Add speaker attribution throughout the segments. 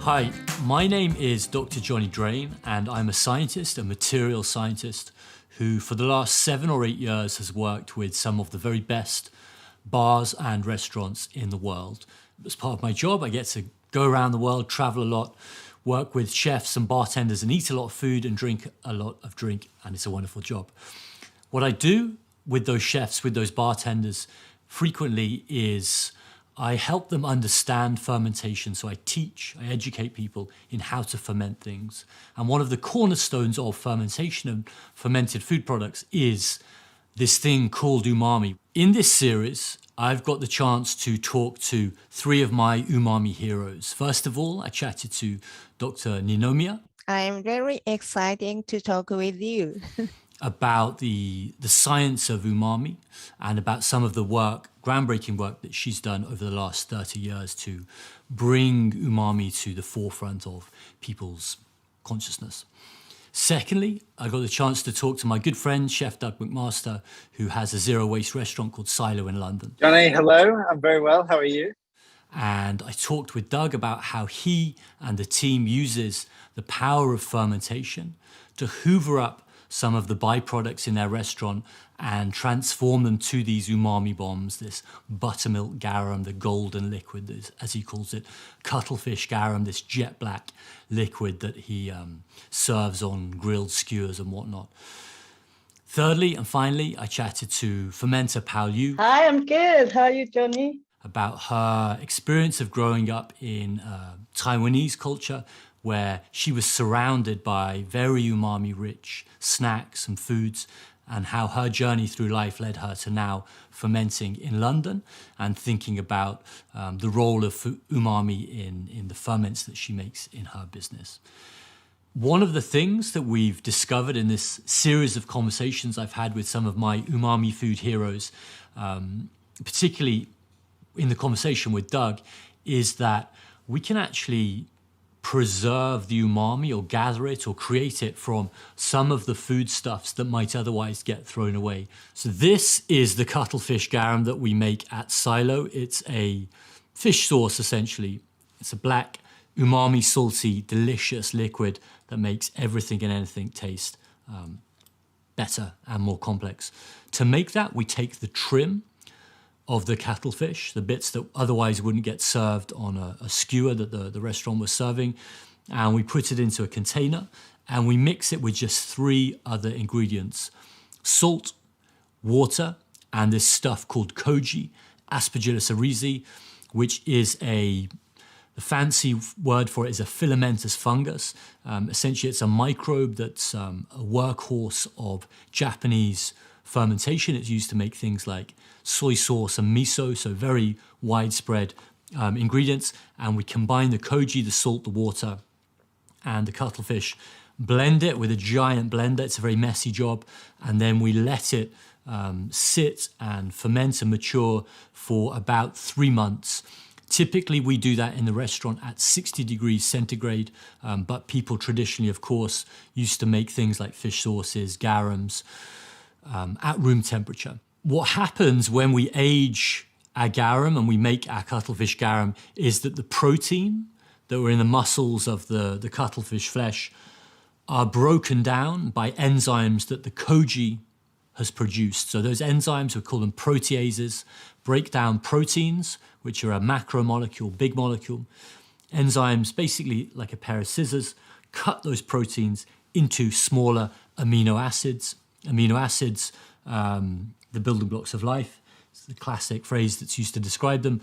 Speaker 1: Hi, my name is Dr. Johnny Drain, and I'm a scientist, a material scientist, who for the last 7 or 8 years has worked with some of the very best bars and restaurants in the world. As part of my job, I get to go around the world, travel a lot, work with chefs and bartenders and eat a lot of food and drink a lot of drink, and it's a wonderful job. What I do with those chefs, with those bartenders frequently is I help them understand fermentation. So I educate people in how to ferment things. And one of the cornerstones of fermentation and fermented food products is this thing called umami. In this series, I've got the chance to talk to 3 of my umami heroes. First of all, I chatted to Dr. Ninomiya.
Speaker 2: I'm very excited to talk with you.
Speaker 1: About the science of umami and about some of the groundbreaking work that she's done over the last 30 years to bring umami to the forefront of people's consciousness. Secondly, I got the chance to talk to my good friend, Chef Doug McMaster, who has a zero-waste restaurant called Silo in London.
Speaker 3: Johnny, hello. I'm very well. How are you?
Speaker 1: And I talked with Doug about how he and the team uses the power of fermentation to hoover up some of the byproducts in their restaurant and transform them to these umami bombs, this buttermilk garum, the golden liquid, as he calls it, cuttlefish garum, this jet black liquid that he serves on grilled skewers and whatnot. Thirdly and finally, I chatted to fermenter Pao Liu.
Speaker 4: Hi, I'm good. How are you, Johnny?
Speaker 1: About her experience of growing up in Taiwanese culture, where she was surrounded by very umami-rich snacks and foods, and how her journey through life led her to now fermenting in London and thinking about the role of umami in the ferments that she makes in her business. One of the things that we've discovered in this series of conversations I've had with some of my umami food heroes, particularly in the conversation with Doug, is that we can actually preserve the umami or gather it or create it from some of the foodstuffs that might otherwise get thrown away. So this is the cuttlefish garum that we make at Silo. It's a fish sauce, essentially. It's a black, umami, salty, delicious liquid that makes everything and anything taste better and more complex. To make that, we take the trim of the cuttlefish, the bits that otherwise wouldn't get served on a skewer that the restaurant was serving, and we put it into a container and we mix it with just 3 other ingredients: salt, water, and this stuff called koji, Aspergillus oryzae, which is the fancy word for it is a filamentous fungus. Essentially, it's a microbe that's a workhorse of Japanese fermentation. It's used to make things like soy sauce and miso, so very widespread ingredients. And we combine the koji, the salt, the water, and the cuttlefish, blend it with a giant blender. It's a very messy job. And then we let it sit and ferment and mature for about 3 months. Typically, we do that in the restaurant at 60 degrees centigrade, but people traditionally, of course, used to make things like fish sauces, garums, at room temperature. What happens when we age our garum and we make our cuttlefish garum is that the protein that were in the muscles of the cuttlefish flesh are broken down by enzymes that the koji has produced. So those enzymes, we call them proteases, break down proteins, which are a macromolecule, big molecule. Enzymes, basically like a pair of scissors, cut those proteins into smaller amino acids. Amino acids, the building blocks of life, it's the classic phrase that's used to describe them,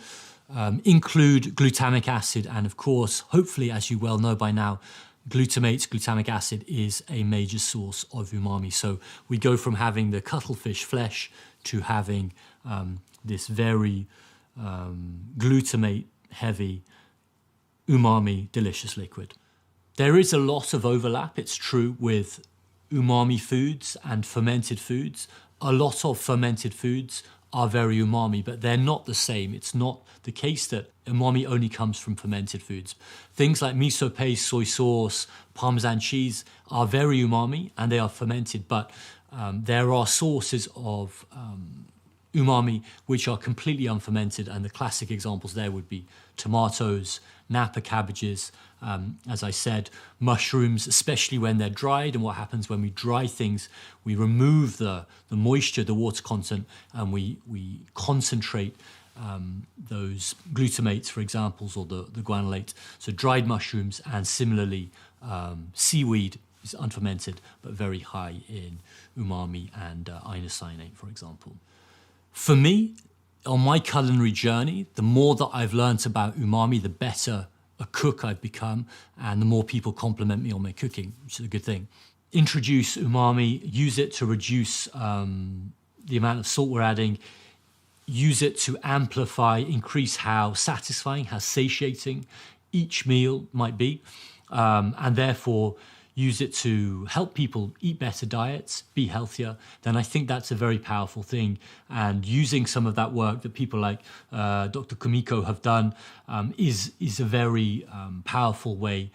Speaker 1: include glutamic acid. And of course, hopefully, as you well know by now, glutamic acid is a major source of umami. So we go from having the cuttlefish flesh to having this very glutamate-heavy, umami, delicious liquid. There is a lot of overlap, it's true, with umami foods and fermented foods. A lot of fermented foods are very umami, but they're not the same. It's not the case that umami only comes from fermented foods. Things like miso paste, soy sauce, Parmesan cheese are very umami and they are fermented, but there are sources of umami, which are completely unfermented. And the classic examples there would be tomatoes, Napa cabbages, as I said, mushrooms, especially when they're dried. And what happens when we dry things, we remove the moisture, the water content, and we concentrate those glutamates, for examples, or the guanylate. So dried mushrooms, and similarly seaweed is unfermented but very high in umami and inoscianate, for example. For me, on my culinary journey, the more that I've learnt about umami, the better a cook I've become, and the more people compliment me on my cooking, which is a good thing. Introduce umami, use it to reduce the amount of salt we're adding, use it to amplify, increase how satisfying, how satiating each meal might be, and therefore use it to help people eat better diets, be healthier, then I think that's a very powerful thing. And using some of that work that people like Dr. Kumiko have done is a very powerful way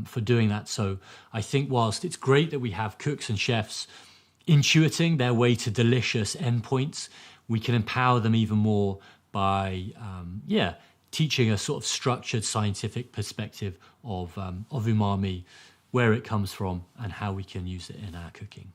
Speaker 1: for doing that. So I think whilst it's great that we have cooks and chefs intuiting their way to delicious endpoints, we can empower them even more by teaching a sort of structured scientific perspective of umami, where it comes from, and how we can use it in our cooking.